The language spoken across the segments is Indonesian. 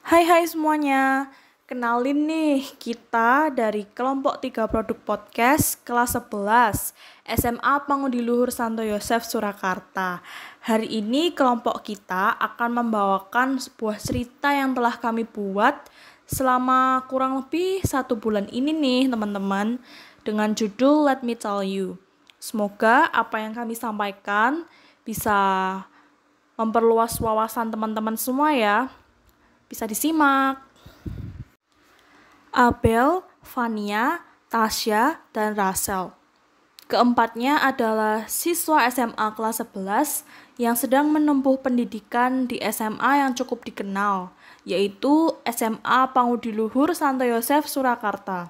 Hai semuanya, kenalin nih kita dari kelompok 3 produk podcast kelas 11 SMA Pangudiluhur Santo Yosef Surakarta. Hari ini kelompok kita akan membawakan sebuah cerita yang telah kami buat selama kurang lebih 1 bulan ini nih teman-teman, dengan judul Let Me Tell You. Semoga apa yang kami sampaikan bisa memperluas wawasan teman-teman semua ya. Bisa disimak. Abel, Vania, Tasya, dan Rachel. Keempatnya adalah siswa SMA kelas 11 yang sedang menempuh pendidikan di SMA yang cukup dikenal, yaitu SMA Pangudiluhur Santo Yosef Surakarta.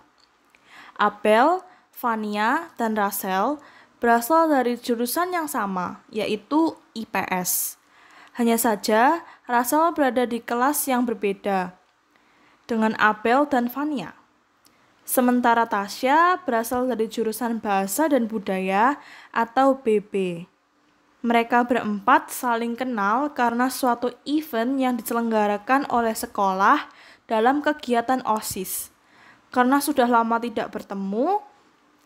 Abel, Vania, dan Rachel berasal dari jurusan yang sama, yaitu IPS. Hanya saja, Rachel berada di kelas yang berbeda dengan Abel dan Vania. Sementara Tasya berasal dari jurusan Bahasa dan Budaya atau BB. Mereka berempat saling kenal karena suatu event yang diselenggarakan oleh sekolah dalam kegiatan OSIS. Karena sudah lama tidak bertemu,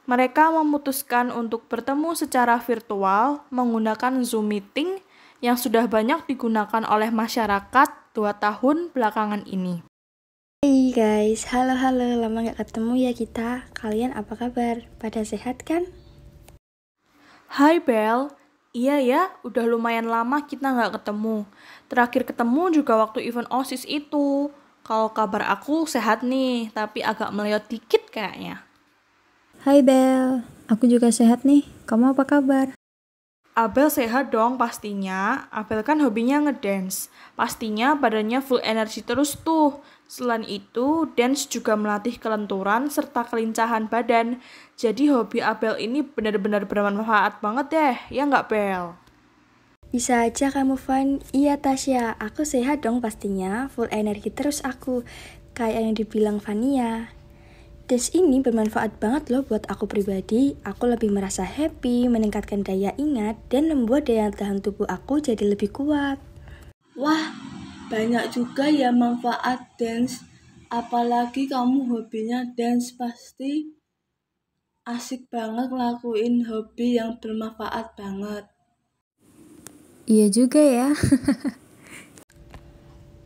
mereka memutuskan untuk bertemu secara virtual menggunakan Zoom meeting yang sudah banyak digunakan oleh masyarakat 2 tahun belakangan ini. Hey guys, halo, lama gak ketemu ya kita. Kalian apa kabar? Pada sehat kan? Hai Bel, iya ya, udah lumayan lama kita gak ketemu. Terakhir ketemu juga waktu event OSIS itu. Kalau kabar aku sehat nih, tapi agak meleot dikit kayaknya. Hai Bel, aku juga sehat nih. Kamu apa kabar? Abel sehat dong pastinya. Abel kan hobinya ngedance. Pastinya badannya full energi terus tuh. Selain itu, dance juga melatih kelenturan serta kelincahan badan. Jadi hobi Abel ini benar-benar bermanfaat banget deh, ya nggak Bel? Bisa aja kamu Van. Iya Tasya, aku sehat dong pastinya. Full energi terus aku. Kayak yang dibilang Vania. Dance ini bermanfaat banget loh buat aku pribadi. Aku lebih merasa happy, meningkatkan daya ingat, dan membuat daya tahan tubuh aku jadi lebih kuat. Wah, banyak juga ya manfaat dance. Apalagi kamu hobinya dance, pasti asik banget ngelakuin hobi yang bermanfaat banget. Iya juga ya.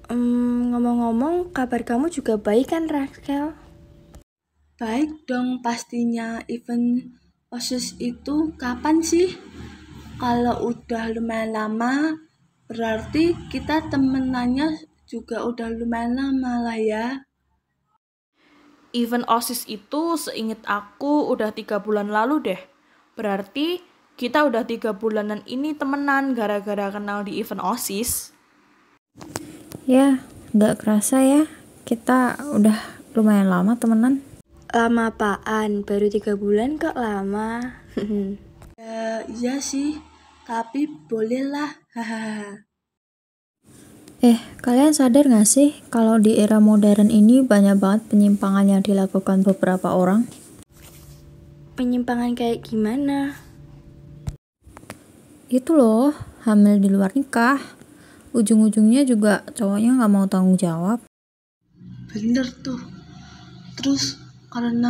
Ngomong-ngomong, kabar kamu juga baik kan Rachel? Baik dong pastinya. Event OSIS itu kapan sih? Kalau udah lumayan lama, berarti kita temenannya juga udah lumayan lama lah ya. Event OSIS itu seinget aku udah 3 bulan lalu deh. Berarti kita udah 3 bulanan ini temenan gara-gara kenal di event OSIS. Ya, gak kerasa ya. Kita udah lumayan lama temenan. Lama apaan? Baru 3 bulan kok lama. Iya sih, tapi bolehlah. Hahaha. Kalian sadar gak sih kalau di era modern ini banyak banget penyimpangan yang dilakukan beberapa orang? Penyimpangan kayak gimana? Itu loh, hamil di luar nikah. Ujung-ujungnya juga cowoknya gak mau tanggung jawab. Bener tuh. Terus karena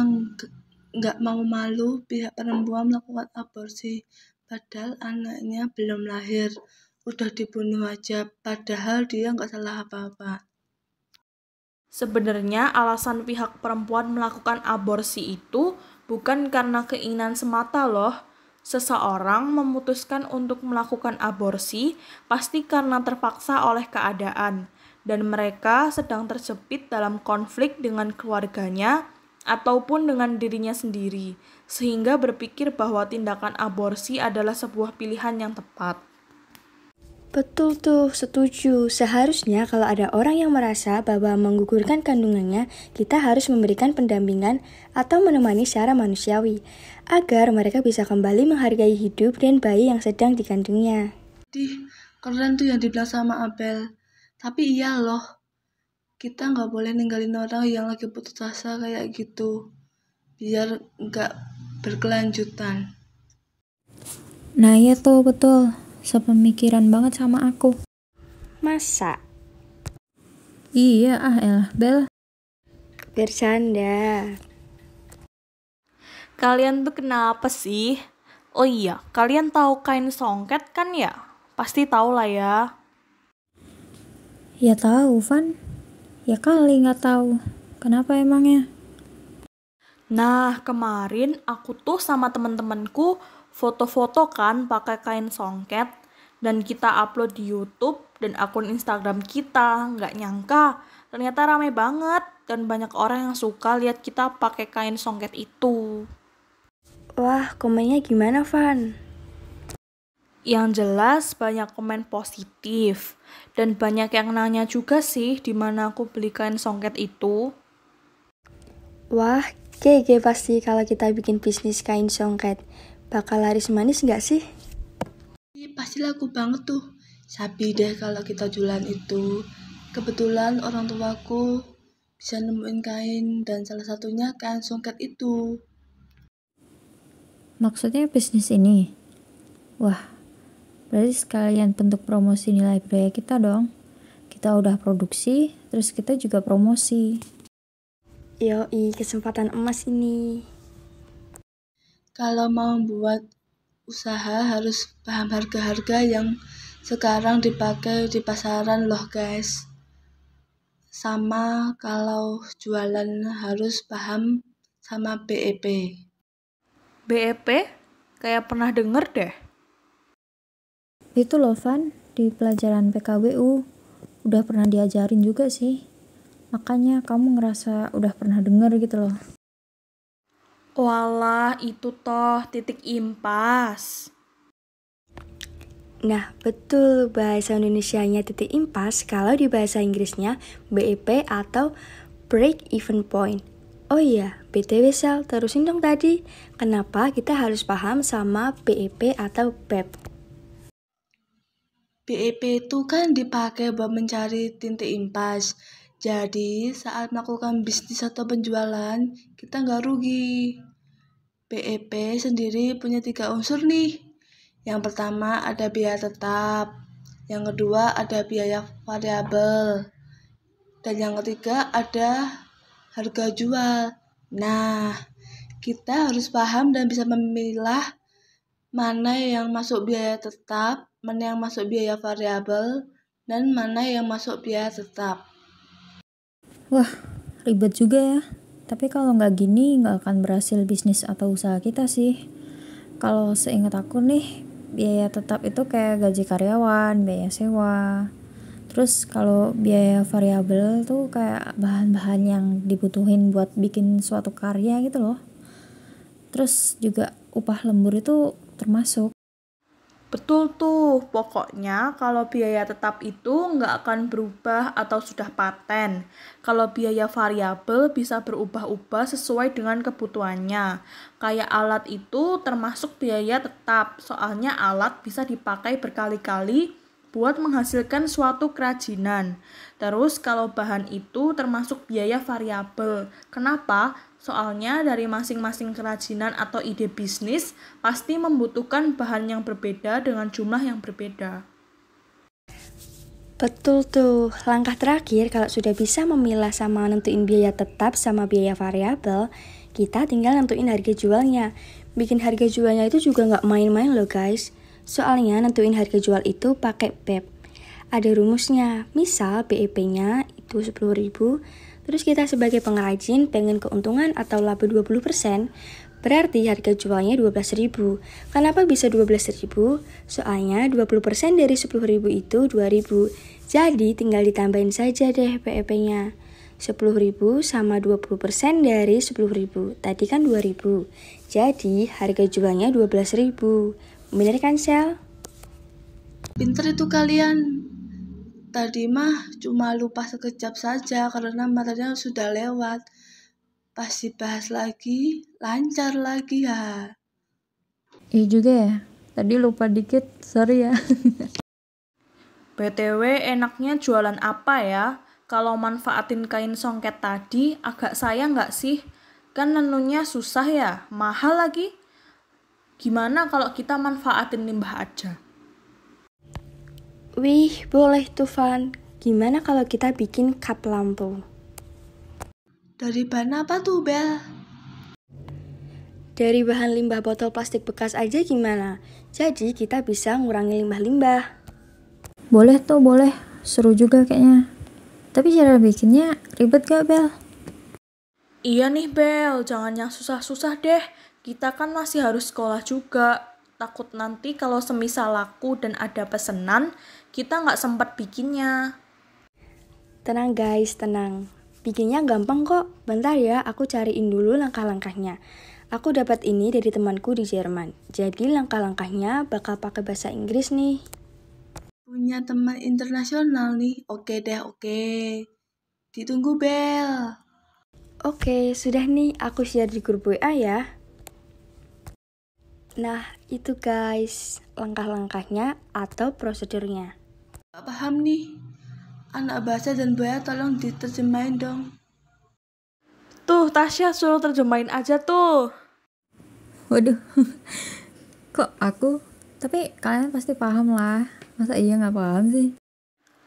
nggak mau malu, pihak perempuan melakukan aborsi. Padahal anaknya belum lahir. Udah dibunuh aja. Padahal dia nggak salah apa-apa. Sebenarnya alasan pihak perempuan melakukan aborsi itu bukan karena keinginan semata loh. Seseorang memutuskan untuk melakukan aborsi pasti karena terpaksa oleh keadaan, dan mereka sedang terjepit dalam konflik dengan keluarganya ataupun dengan dirinya sendiri, sehingga berpikir bahwa tindakan aborsi adalah sebuah pilihan yang tepat. Betul tuh, setuju. Seharusnya kalau ada orang yang merasa bahwa menggugurkan kandungannya, kita harus memberikan pendampingan atau menemani secara manusiawi, agar mereka bisa kembali menghargai hidup dan bayi yang sedang dikandungnya. Keren tuh yang dibilang sama Abel. Tapi iya loh, kita nggak boleh ninggalin orang yang lagi putus asa kayak gitu. Biar nggak berkelanjutan. Nah iya tuh, betul. Sepemikiran banget sama aku. Masa? Iya elah Bel. Bercanda. Kalian tuh kenapa sih? Oh iya, kalian tahu kain songket kan ya? Pasti tahu lah ya. Ya tahu Van. Ya kali nggak tahu. Kenapa emangnya? Nah, kemarin aku tuh sama temen-temenku foto-foto kan pakai kain songket dan kita upload di YouTube dan akun Instagram kita. Nggak nyangka, ternyata rame banget dan banyak orang yang suka lihat kita pakai kain songket itu. Wah, komennya gimana, Van? Yang jelas banyak komen positif dan banyak yang nanya juga sih di mana aku beli kain songket itu. Wah, GG pasti kalau kita bikin bisnis kain songket. Bakal laris manis nggak sih? Pasti laku banget tuh. Sabi deh kalau kita jualan itu. Kebetulan orang tuaku bisa nemuin kain dan salah satunya kain songket itu. Maksudnya bisnis ini? Wah, berarti sekalian bentuk promosi nilai budaya kita dong. Kita udah produksi, terus kita juga promosi. Yoi, kesempatan emas ini. Kalau mau buat usaha harus paham harga-harga yang sekarang dipakai di pasaran loh guys. Sama kalau jualan harus paham sama BEP. BEP? Kayak pernah denger deh. Itu loh Van, di pelajaran PKBU udah pernah diajarin juga sih. Makanya kamu ngerasa udah pernah denger gitu loh. Walah, itu toh titik impas. Nah, betul bahasa Indonesianya titik impas, kalau di bahasa Inggrisnya BEP atau break even point. Oh iya, BTW Sal, terusin dong tadi. Kenapa kita harus paham sama BEP atau BEP? BEP itu kan dipakai buat mencari titik impas. Jadi saat melakukan bisnis atau penjualan, kita nggak rugi. BEP sendiri punya 3 unsur nih. Yang pertama ada biaya tetap, yang kedua ada biaya variabel, dan yang ketiga ada harga jual. Nah, kita harus paham dan bisa memilah mana yang masuk biaya tetap, mana yang masuk biaya variabel, dan mana yang masuk biaya tetap. Wah, ribet juga ya. Tapi kalau nggak gini, nggak akan berhasil bisnis atau usaha kita sih. Kalau seingat aku nih, biaya tetap itu kayak gaji karyawan, biaya sewa. Terus kalau biaya variabel tuh kayak bahan-bahan yang dibutuhin buat bikin suatu karya gitu loh. Terus juga upah lembur itu termasuk. Betul tuh, pokoknya kalau biaya tetap itu nggak akan berubah atau sudah paten. Kalau biaya variabel bisa berubah-ubah sesuai dengan kebutuhannya. Kayak alat itu termasuk biaya tetap, soalnya alat bisa dipakai berkali-kali buat menghasilkan suatu kerajinan. Terus kalau bahan itu termasuk biaya variabel. Kenapa? Soalnya dari masing-masing kerajinan atau ide bisnis pasti membutuhkan bahan yang berbeda dengan jumlah yang berbeda. Betul tuh, langkah terakhir kalau sudah bisa memilah sama nentuin biaya tetap sama biaya variabel, kita tinggal nentuin harga jualnya. Bikin harga jualnya itu juga nggak main-main loh guys. Soalnya nentuin harga jual itu pakai BEP. Ada rumusnya, misal BEP-nya itu 10.000, terus kita sebagai pengrajin pengen keuntungan atau laba 20%, berarti harga jualnya 12.000. Kenapa bisa 12.000? Soalnya 20% dari 10.000 itu 2.000. Jadi tinggal ditambahin saja deh BEP-nya. 10.000 sama 20% dari 10.000. Tadi kan 2.000. Jadi harga jualnya 12.000. Bener kan, Sel? Pinter itu kalian. Tadi mah cuma lupa sekejap saja karena materinya sudah lewat. Pas dibahas lagi, lancar lagi ya. Iya juga ya. Tadi lupa dikit, sorry ya. BTW enaknya jualan apa ya? Kalau manfaatin kain songket tadi agak sayang nggak sih? Kan nenunya susah ya, mahal lagi. Gimana kalau kita manfaatin limbah aja? Wih, boleh tuh Van. Gimana kalau kita bikin kap lampu? Dari bahan apa tuh, Bel? Dari bahan limbah botol plastik bekas aja gimana? Jadi kita bisa ngurangi limbah-limbah. Boleh tuh, boleh. Seru juga kayaknya. Tapi cara bikinnya ribet gak, Bel? Iya nih Bel, jangan yang susah-susah deh. Kita kan masih harus sekolah juga. Takut nanti kalau semisal laku dan ada pesanan, kita nggak sempat bikinnya. Tenang guys, tenang. Bikinnya gampang kok. Bentar ya, aku cariin dulu langkah-langkahnya. Aku dapat ini dari temanku di Jerman. Jadi langkah-langkahnya bakal pakai bahasa Inggris nih. Punya teman internasional nih. Oke deh, oke. Ditunggu, Bel. Oke, sudah nih aku share di grup WA ya. Nah, itu guys, langkah-langkahnya atau prosedurnya. Gak paham nih. Anak bahasa dan budaya tolong diterjemahin dong. Tuh, Tasya suruh terjemahin aja tuh. Waduh, kok aku? Tapi kalian pasti paham lah. Masa iya nggak paham sih?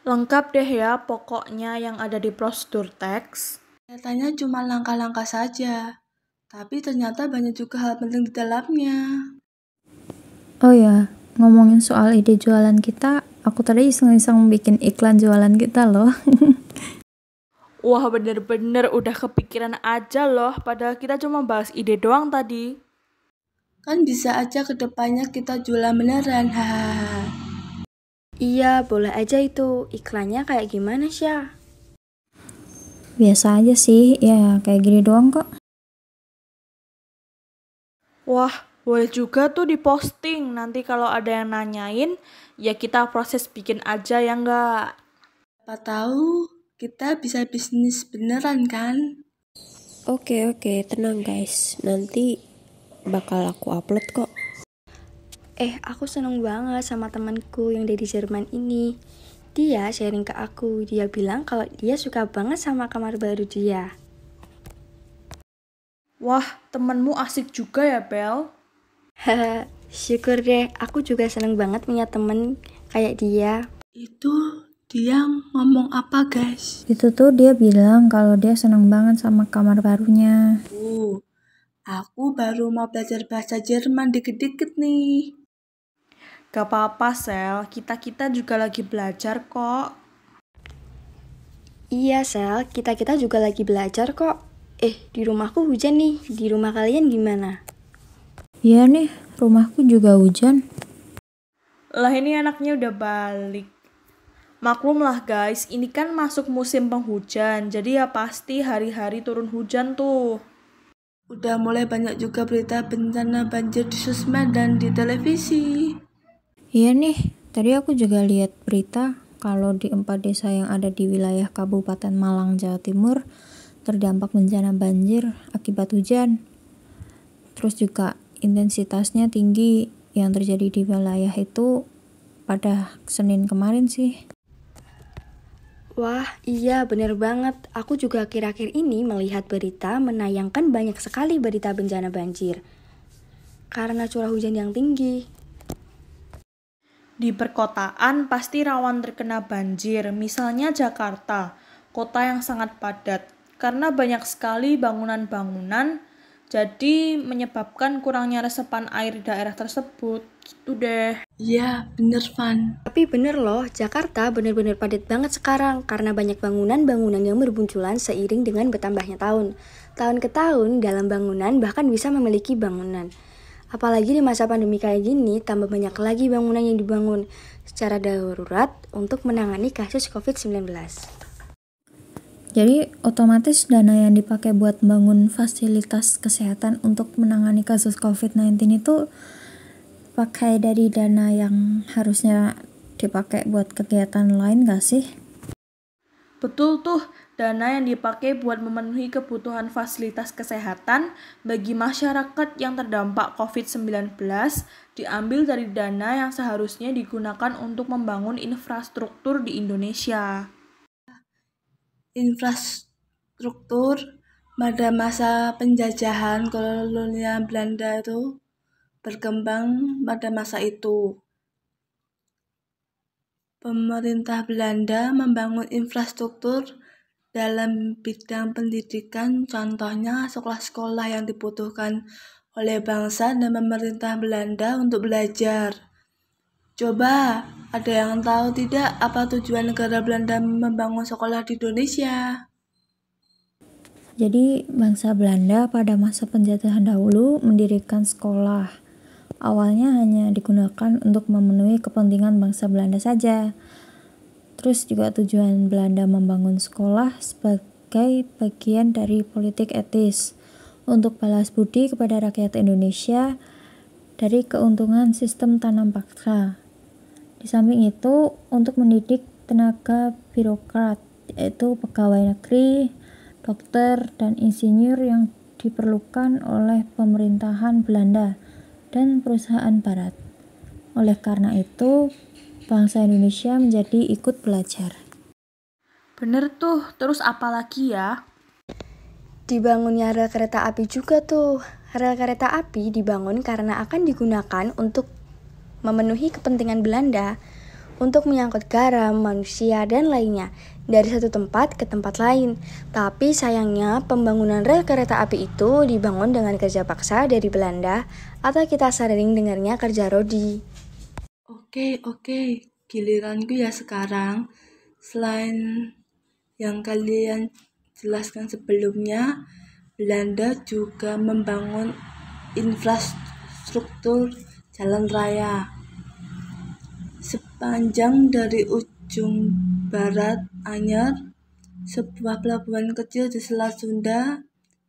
Lengkap deh ya pokoknya yang ada di prosedur teks. Kelihatannya cuma langkah-langkah saja. Tapi ternyata banyak juga hal penting di dalamnya. Oh ya, ngomongin soal ide jualan kita, aku tadi iseng-iseng bikin iklan jualan kita loh. Wah bener-bener udah kepikiran aja loh, padahal kita cuma bahas ide doang tadi. Kan bisa aja kedepannya kita jualan beneran. Hahaha. Iya, boleh aja itu. Iklannya kayak gimana, Syah? Biasa aja sih, ya kayak gini doang kok. Wah, boleh juga tuh diposting. Nanti kalau ada yang nanyain, ya kita proses bikin aja ya nggak? Siapa tahu kita bisa bisnis beneran kan? Oke, tenang guys. Nanti bakal aku upload kok. Aku seneng banget sama temanku yang dari Jerman ini. Dia sharing ke aku, dia bilang kalau dia suka banget sama kamar baru dia. Wah, temenmu asik juga ya, Bel? Haha, syukur deh, aku juga seneng banget punya temen kayak dia. Itu dia ngomong apa, guys? Itu tuh dia bilang kalau dia seneng banget sama kamar barunya. Aku baru mau belajar bahasa Jerman dikit-dikit nih. Gak apa-apa, Sel. Kita juga lagi belajar kok. Iya, Sel, kita juga lagi belajar kok. Di rumahku hujan nih, di rumah kalian gimana? Iya nih, rumahku juga hujan. Lah ini anaknya udah balik. Maklum lah guys, ini kan masuk musim penghujan, jadi ya pasti hari-hari turun hujan tuh. Udah mulai banyak juga berita bencana banjir di sosmed dan di televisi. Iya nih, tadi aku juga lihat berita kalau di 4 desa yang ada di wilayah Kabupaten Malang, Jawa Timur terdampak bencana banjir akibat hujan. Terus juga intensitasnya tinggi yang terjadi di wilayah itu pada Senin kemarin sih. Wah, iya bener banget. Aku juga akhir-akhir ini melihat berita menayangkan banyak sekali berita bencana banjir. Karena curah hujan yang tinggi. Di perkotaan pasti rawan terkena banjir, misalnya Jakarta, kota yang sangat padat. Karena banyak sekali bangunan-bangunan, jadi menyebabkan kurangnya resepan air di daerah tersebut. Gitu deh. Iya, bener Van. Tapi bener loh, Jakarta bener-bener padat banget sekarang karena banyak bangunan-bangunan yang bermunculan seiring dengan bertambahnya tahun. Tahun ke tahun dalam bangunan bahkan bisa memiliki bangunan. Apalagi di masa pandemi kayak gini, tambah banyak lagi bangunan yang dibangun secara darurat untuk menangani kasus COVID-19. Jadi otomatis dana yang dipakai buat bangun fasilitas kesehatan untuk menangani kasus COVID-19 itu pakai dari dana yang harusnya dipakai buat kegiatan lain gak sih? Betul tuh, dana yang dipakai buat memenuhi kebutuhan fasilitas kesehatan bagi masyarakat yang terdampak COVID-19 diambil dari dana yang seharusnya digunakan untuk membangun infrastruktur di Indonesia. Infrastruktur pada masa penjajahan kolonial Belanda itu berkembang pada masa itu. pemerintah Belanda membangun infrastruktur dalam bidang pendidikan, contohnya sekolah-sekolah yang dibutuhkan oleh bangsa dan pemerintah Belanda untuk belajar. Coba, ada yang tahu tidak apa tujuan negara Belanda membangun sekolah di Indonesia? Jadi bangsa Belanda pada masa penjajahan dahulu mendirikan sekolah. Awalnya hanya digunakan untuk memenuhi kepentingan bangsa Belanda saja. Terus juga tujuan Belanda membangun sekolah sebagai bagian dari politik etis untuk balas budi kepada rakyat Indonesia dari keuntungan sistem tanam paksa. Di samping itu, untuk mendidik tenaga birokrat, yaitu pegawai negeri, dokter, dan insinyur yang diperlukan oleh pemerintahan Belanda dan perusahaan Barat. Oleh karena itu, bangsa Indonesia menjadi ikut belajar. Bener tuh, terus apa lagi ya? Dibangunnya rel kereta api juga tuh. Rel kereta api dibangun karena akan digunakan untuk memenuhi kepentingan Belanda untuk mengangkut garam, manusia, dan lainnya dari satu tempat ke tempat lain. Tapi sayangnya pembangunan rel kereta api itu dibangun dengan kerja paksa dari Belanda, atau kita sering dengarnya kerja rodi. Oke, giliranku ya sekarang. Selain yang kalian jelaskan sebelumnya, Belanda juga membangun infrastruktur jalan raya sepanjang dari ujung barat Anyer, sebuah pelabuhan kecil di Selat Sunda,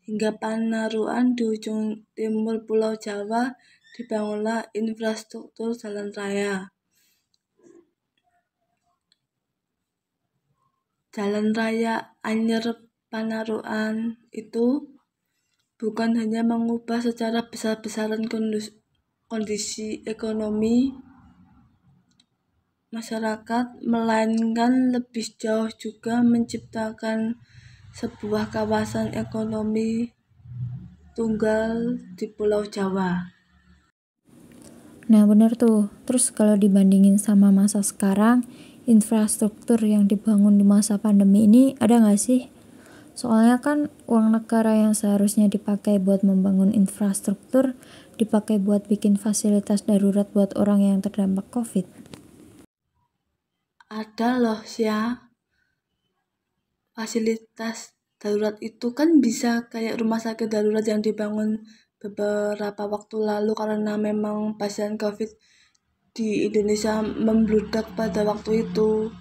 hingga Panarukan di ujung timur Pulau Jawa. Dibangunlah infrastruktur jalan raya. Jalan raya Anyer Panarukan itu bukan hanya mengubah secara besar-besaran kondisi ekonomi masyarakat, melainkan lebih jauh juga menciptakan sebuah kawasan ekonomi tunggal di Pulau Jawa. Nah benar tuh, terus kalau dibandingin sama masa sekarang, infrastruktur yang dibangun di masa pandemi ini ada nggak sih? Soalnya kan uang negara yang seharusnya dipakai buat membangun infrastruktur, dipakai buat bikin fasilitas darurat buat orang yang terdampak COVID. Ada loh ya, fasilitas darurat itu kan bisa kayak rumah sakit darurat yang dibangun beberapa waktu lalu karena memang pasien COVID di Indonesia membludak pada waktu itu.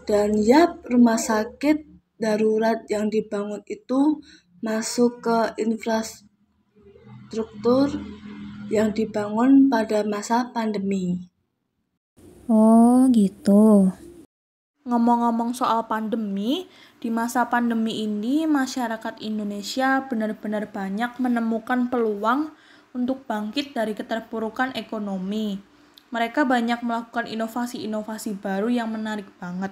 Dan rumah sakit darurat yang dibangun itu masuk ke infrastruktur yang dibangun pada masa pandemi. Oh gitu. Ngomong-ngomong soal pandemi, di masa pandemi ini masyarakat Indonesia benar-benar banyak menemukan peluang untuk bangkit dari keterpurukan ekonomi. Mereka banyak melakukan inovasi-inovasi baru yang menarik banget.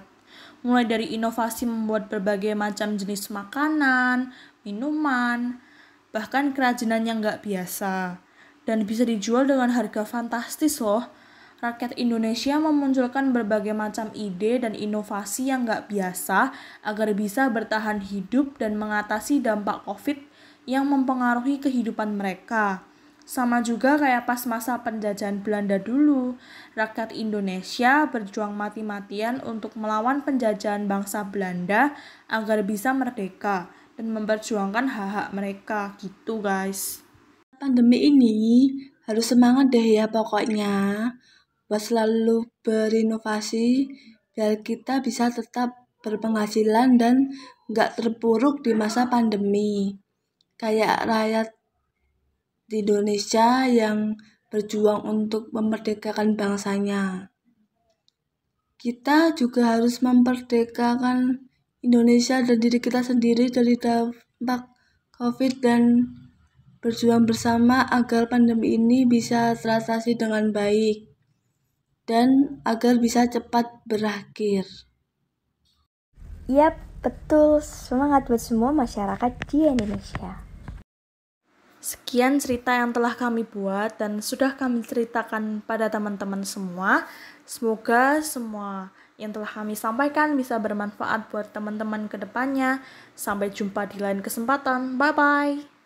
Mulai dari inovasi membuat berbagai macam jenis makanan, minuman, bahkan kerajinan yang nggak biasa. Dan bisa dijual dengan harga fantastis loh. Rakyat Indonesia memunculkan berbagai macam ide dan inovasi yang nggak biasa agar bisa bertahan hidup dan mengatasi dampak COVID yang mempengaruhi kehidupan mereka. Sama juga kayak pas masa penjajahan Belanda dulu, rakyat Indonesia berjuang mati-matian untuk melawan penjajahan bangsa Belanda agar bisa merdeka dan memperjuangkan hak-hak mereka gitu guys. Pandemi ini harus semangat deh ya pokoknya, buat selalu berinovasi biar kita bisa tetap berpenghasilan dan nggak terpuruk di masa pandemi. Kayak rakyat di Indonesia yang berjuang untuk memerdekakan bangsanya. Kita juga harus memerdekakan Indonesia dan diri kita sendiri dari dampak COVID dan berjuang bersama agar pandemi ini bisa teratasi dengan baik dan agar bisa cepat berakhir. Yap, betul. Semangat buat semua masyarakat di Indonesia. Sekian cerita yang telah kami buat dan sudah kami ceritakan pada teman-teman semua. Semoga semua yang telah kami sampaikan bisa bermanfaat buat teman-teman ke depannya. Sampai jumpa di lain kesempatan. Bye-bye.